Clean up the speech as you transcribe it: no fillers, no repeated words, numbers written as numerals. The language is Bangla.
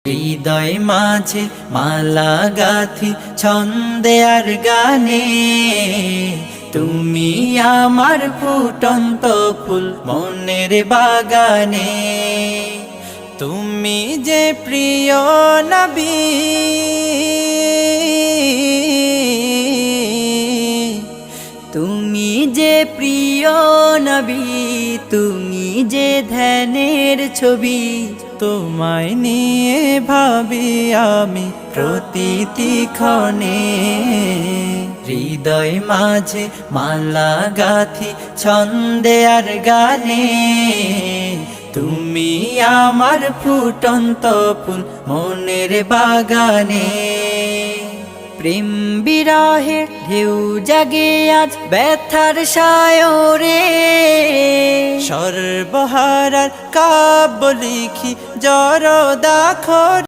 হৃদয় মাঝে মালা গাথি ছন্দে আর গানে, তুমি আমার ফুটন্ত ফুল মনের বাগানে। তুমি যে প্রিয় নবী, তুমি যে প্রিয় নবী, তুমি যে ধ্যানের ছবি। তোমায় নিয়ে ভাবি আমি প্রতিটি ক্ষণে, হৃদয় মাঝে মালা গাথি ছন্দে আর গানে। তুমি আমার ফুটন্ত ফুল মনের বাগানে। প্রেম বিরহে ঢেউ জাগে আজ ব্যথার সায়রে, সর্বহারার কাব্য লিখি জড় দাখর।